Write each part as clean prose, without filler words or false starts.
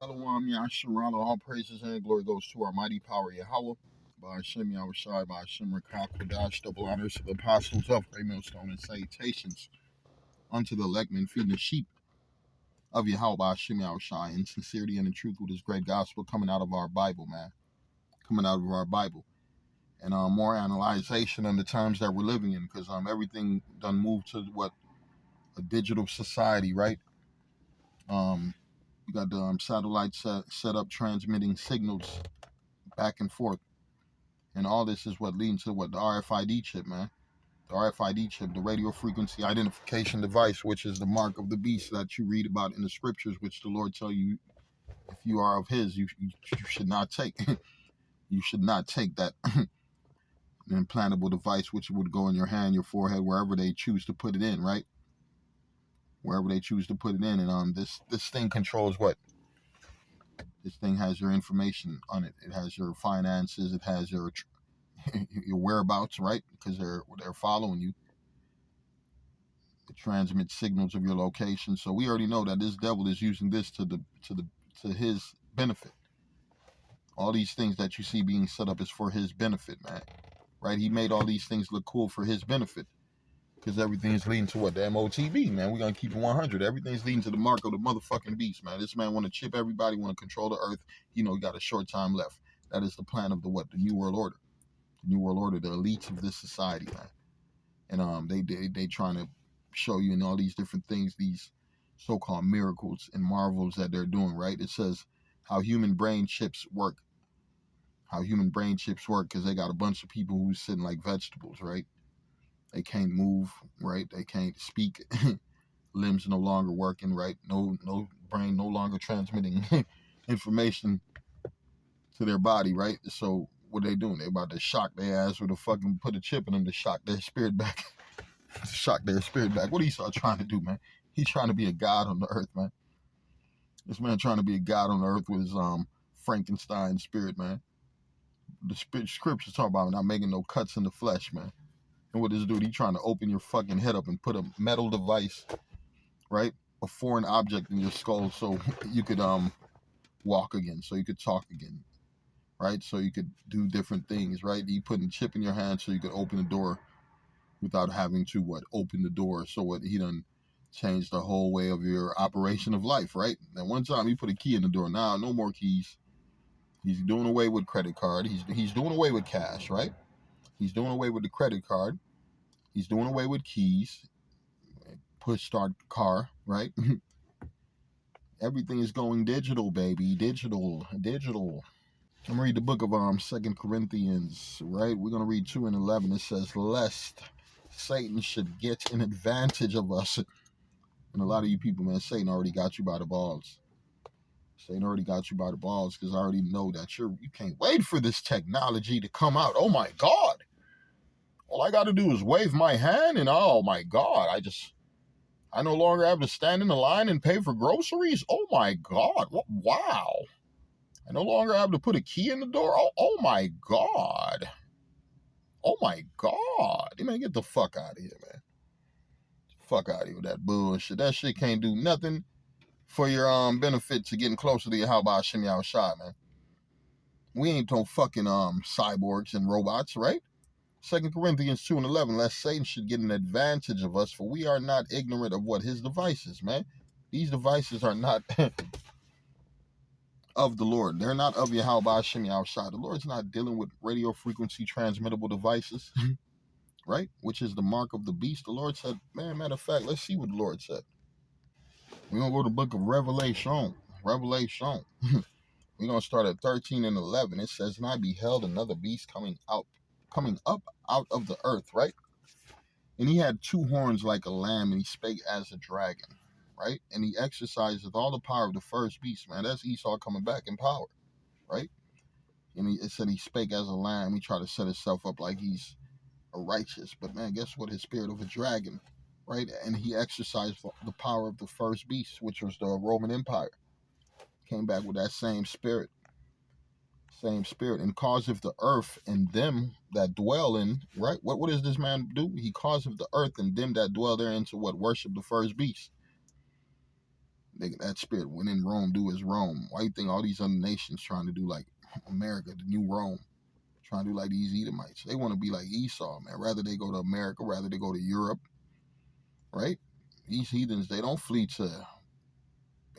Shalom, Yasharala, all praises and glory goes to our mighty power, Yahweh. By Hashem Yahushai, by Hashem Rakakwadash, double honors to the apostles of Great Millstone and salutations unto the elect men feeding the sheep of Yahweh by Hashem Yahushai in sincerity and in truth with this great gospel coming out of our Bible, man. Coming out of our Bible. And more analyzation on the times that we're living in, because everything done moved to what a digital society, right? You got the satellites set up transmitting signals back and forth. And all this is what leads to what the RFID chip, man. The RFID chip, the radio frequency identification device, which is the mark of the beast that you read about in the scriptures, which the Lord tell you if you are of his, you should not take. You should not take that implantable device, which would go in your hand, your forehead, wherever they choose to put it in, right? Wherever they choose to put it in. And this thing controls what? This thing has your information on it. It has your finances. It has your whereabouts, right? Because they're following you. It transmits signals of your location. So we already know that this devil is using this to his benefit. All these things that you see being set up is for his benefit, man. Right? He made all these things look cool for his benefit. Because everything is leading to what? The MOTB, man. We're going to keep it 100. Everything's leading to the mark of the motherfucking beast, man. This man want to chip everybody, want to control the earth. He got a short time left. That is the plan of the New World Order. The New World Order, the elites of this society, man. And they trying to show you in all these different things, these so-called miracles and marvels that they're doing, right? It says how human brain chips work. How human brain chips work, because they got a bunch of people who's sitting like vegetables, right? They can't move, right? They can't speak. Limbs no longer working, right? No brain no longer transmitting information to their body, right? So what they doing? They about to shock their ass with put a chip in them to shock their spirit back. To shock their spirit back. What Esau trying to do, man? He's trying to be a god on the earth, man. This man trying to be a god on the earth with his Frankenstein spirit, man. The scriptures talk about not making no cuts in the flesh, man. And what this dude, he trying to open your fucking head up and put a metal device, right? A foreign object in your skull so you could walk again, so you could talk again, right? So you could do different things, right? He putting a chip in your hand so you could open the door without having to open the door. So he done changed the whole way of your operation of life, right? And one time he put a key in the door. Now no more keys. He's doing away with credit card. He's doing away with cash, right? He's doing away with the credit card. He's doing away with keys. Push start car, right? Everything is going digital, baby. Digital. I'm gonna read the book of 2 Corinthians, right? We're gonna read 2:11. It says, lest Satan should get an advantage of us. And a lot of you people, man, Satan already got you by the balls. Satan already got you by the balls, because I already know that you can't wait for this technology to come out. Oh my God. All I gotta do is wave my hand and oh my God, I no longer have to stand in the line and pay for groceries. Oh my God. Wow. I no longer have to put a key in the door. Oh my God. Oh my God. You man, get the fuck out of here, man. Fuck out of here with that bullshit. That shit can't do nothing for your benefit to getting closer to your how about Shem Shot, man. We ain't no fucking cyborgs and robots, right? 2 Corinthians 2:11, lest Satan should get an advantage of us, for we are not ignorant of what his devices, man. These devices are not of the Lord. They're not of Yahweh Hashem Yahushua. The Lord's not dealing with radio frequency transmittable devices, right? Which is the mark of the beast. The Lord said, man, matter of fact, let's see what the Lord said. We're going to go to the book of Revelation. We're going to start at 13:11. It says, and I beheld another beast coming up out of the earth, right? And he had two horns like a lamb, and he spake as a dragon, right? And he exercised all the power of the first beast, man. That's Esau coming back in power, right? And it said he spake as a lamb. He tried to set himself up like he's a righteous. But man, guess what? His spirit of a dragon, right? And he exercised the power of the first beast, which was the Roman Empire. Came back with that same spirit, and causeth the earth and them that dwell in, right? What does this man do? He causeth the earth and them that dwell therein to worship the first beast. That spirit, when in Rome, do as Rome. Why you think all these other nations trying to do like America, the new Rome, trying to do like these Edomites? They want to be like Esau, man. Rather they go to America, rather they go to Europe, right? These heathens, they don't flee to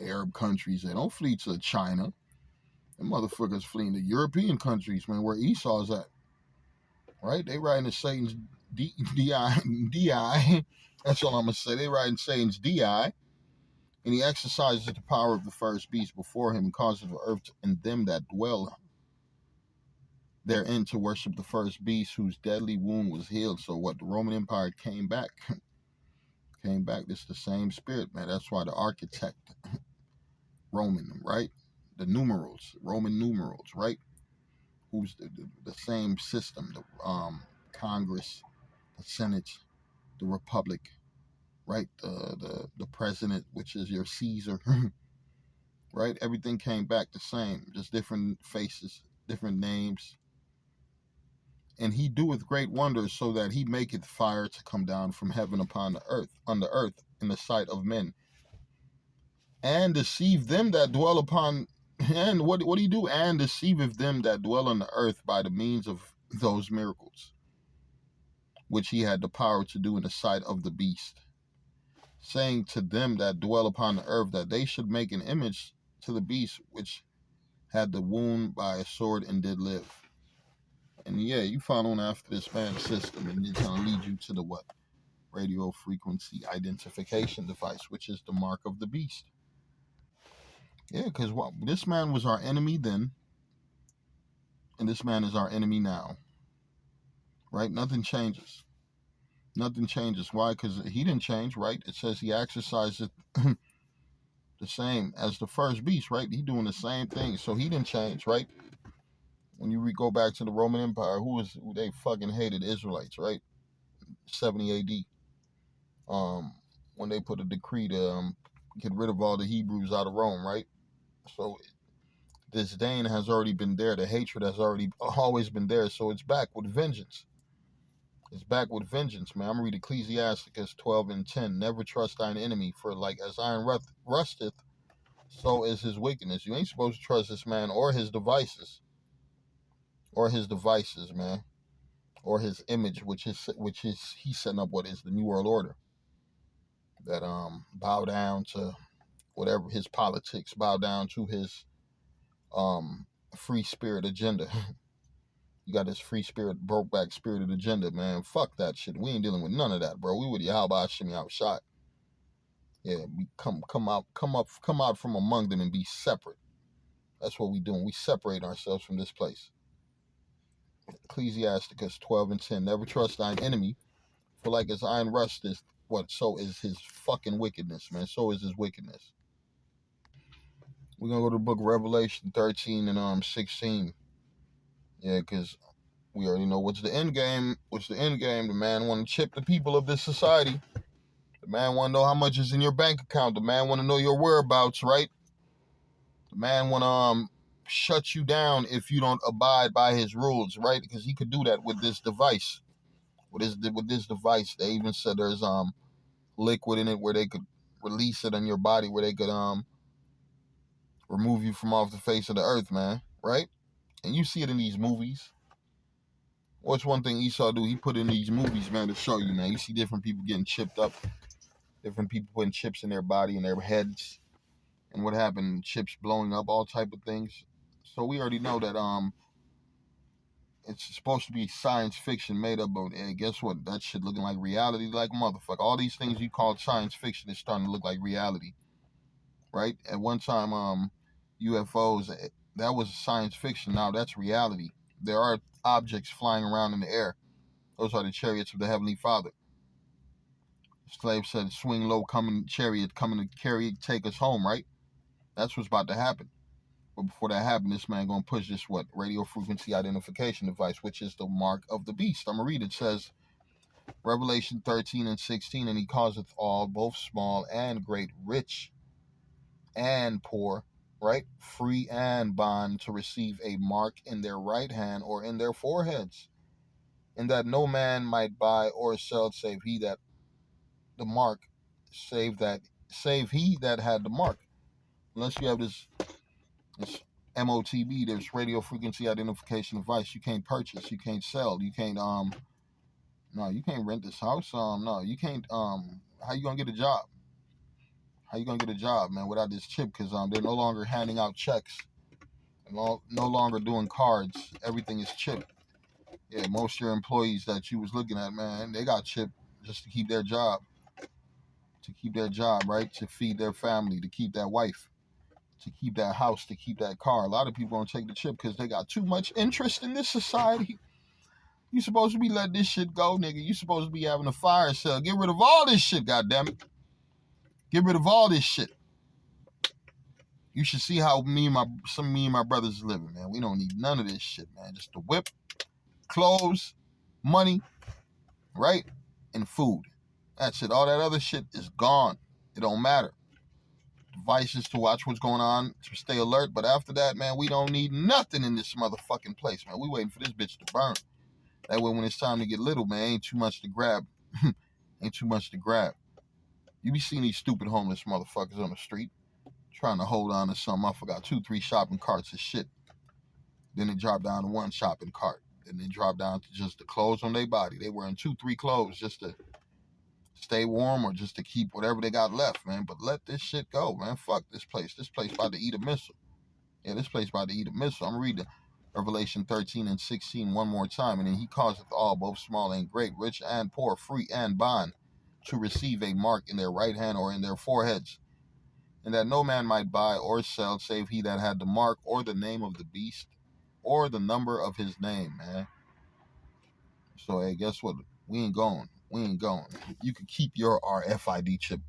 Arab countries. They don't flee to China. The motherfuckers fleeing to European countries, man, where Esau's at, right? They riding to Satan's DI. That's all I'm going to say. They riding Satan's DI. And he exercises the power of the first beast before him and causes the earth and them that dwell therein to worship the first beast whose deadly wound was healed. So what? The Roman Empire came back. Came back. It's the same spirit, man. That's why the architect, Roman, right? The numerals, Roman numerals, right? Who's the same system, the Congress, the Senate, the Republic, right? The president, which is your Caesar, right? Everything came back the same, just different faces, different names. And he doeth great wonders, so that he maketh fire to come down from heaven upon the earth, on the earth, in the sight of men, and deceive them that dwell upon. And what do you do? And deceiveth them that dwell on the earth by the means of those miracles, which he had the power to do in the sight of the beast, saying to them that dwell upon the earth that they should make an image to the beast which had the wound by a sword and did live. And yeah, you following after this man system, and it's gonna lead you to the what? Radio frequency identification device, which is the mark of the beast. Yeah, because this man was our enemy then, and this man is our enemy now. Right? Nothing changes. Nothing changes. Why? Because he didn't change, right? It says he exercised the same as the first beast, right? He doing the same thing. So he didn't change, right? When you go back to the Roman Empire, who they fucking hated Israelites, right? 70 AD. When they put a decree to get rid of all the Hebrews out of Rome, right? So disdain has already been there. The hatred has always been there. So it's back with vengeance. It's back with vengeance, man. I'm gonna read Ecclesiasticus 12:10. Never trust thine enemy, for like as iron rusteth, so is his wickedness. You ain't supposed to trust this man or his devices, man, or his image, which is he's setting up what is the New World Order that bow down to whatever his politics, bow down to his free spirit agenda. You got this free spirit, broke back spirited agenda, man. Fuck that shit. We ain't dealing with none of that, bro. We with Yahweh Shimmy out shot. Yeah, we come out from among them and be separate. That's what we doing. We separate ourselves from this place. Ecclesiasticus 12:10. Never trust thine enemy, for like as iron rusteth, what? So is his fucking wickedness, man. So is his wickedness. We're gonna go to the book of Revelation 13 and 16. Yeah, because we already know what's the end game. What's the end game? The man want to chip the people of this society. The man want to know how much is in your bank account. The man want to know your whereabouts, right? The man want to shut you down if you don't abide by his rules, right? Because he could do that with this device. With this device, they even said there's liquid in it where they could release it on your body, where they could remove you from off the face of the earth, man, right? And you see it in these movies. What's one thing Esau do? He put in these movies, man, to show you, man. You see different people getting chipped up, different people putting chips in their body and their heads, and what happened? Chips blowing up, all type of things. So we already know that it's supposed to be science fiction made up of, and guess what? That shit looking like reality, like motherfucker. All these things you call science fiction is starting to look like reality, right? At one time, UFOs, that was science fiction. Now that's reality. There are objects flying around in the air. Those are the chariots of the Heavenly Father. The slave said, swing low, coming chariot, coming to carry, take us home, right? That's what's about to happen. But before that happens, this man going to push this, what? Radio frequency identification device, which is the mark of the beast. I'm going to read it. It says, Revelation 13 and 16, and he causeth all, both small and great, rich and poor, right? Free and bond, to receive a mark in their right hand or in their foreheads, and that no man might buy or sell save he that the mark, save he that had the mark. unless you have this MOTB, there's radio frequency identification device. You can't purchase, you can't sell, you can't no, you can't rent this house. No, you can't how you gonna get a job? How you gonna get a job, man, without this chip? Because they're no longer handing out checks, no longer doing cards. Everything is chip. Yeah, most of your employees that you was looking at, man, they got chip just to keep their job, right? To feed their family, to keep that wife, to keep that house, to keep that car. A lot of people don't take the chip because they got too much interest in this society. You supposed to be letting this shit go, nigga. You supposed to be having a fire sale. Get rid of all this shit, goddammit. Get rid of all this shit. You should see how me and my brothers is living, man. We don't need none of this shit, man. Just the whip, clothes, money, right? And food. That's it. All that other shit is gone. It don't matter. Devices to watch what's going on, to stay alert. But after that, man, we don't need nothing in this motherfucking place, man. We waiting for this bitch to burn. That way when it's time to get little, man, ain't too much to grab. Ain't too much to grab. You be seeing these stupid homeless motherfuckers on the street trying to hold on to something. I forgot 2-3 shopping carts of shit. Then they drop down to one shopping cart. Then they drop down to just the clothes on their body. They wearing 2-3 clothes just to stay warm or just to keep whatever they got left, man. But let this shit go, man. Fuck this place. This place about to eat a missile. Yeah, this place about to eat a missile. I'm reading Revelation 13:16 one more time. And then he causeth all, both small and great, rich and poor, free and bond, to receive a mark in their right hand or in their foreheads, and that no man might buy or sell save he that had the mark or the name of the beast or the number of his name, man. So, hey, guess what? We ain't going. You can keep your RFID chip